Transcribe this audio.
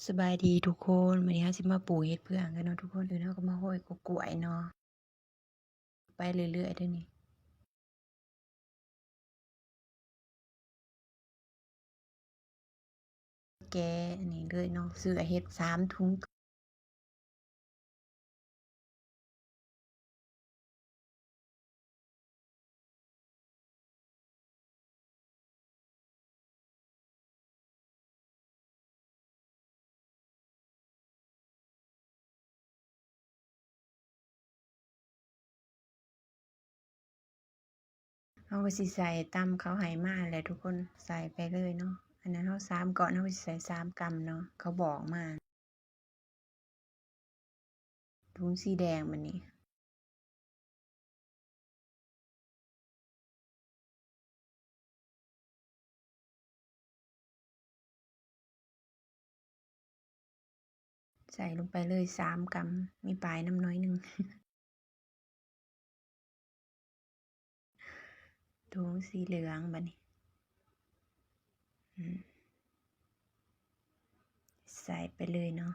สบายดีทุกคนวันนี้เราสิมาปลูกเห็ดเผือกกันเนาะทุกคนเราก็มาโรยกล้วยเนาะไปเรื่อยๆเด้อนี่แกะอันนี้เลยเนาะซื้อเห็ด3ถุงเราก็สิใส่ตามเขาให้มาแหละทุกคนใส่ไปเลยเนาะอันนั้นเรา3ก่อนเราก็สิใส่3กรัมเนาะเขาบอกมาถุงสีแดงบัดนี้ใส่ลงไปเลย3กรัมมีปลายน้ำน้อยหนึ่งถุงสีเหลืองบัดนี้ใส่ไปเลยเนาะ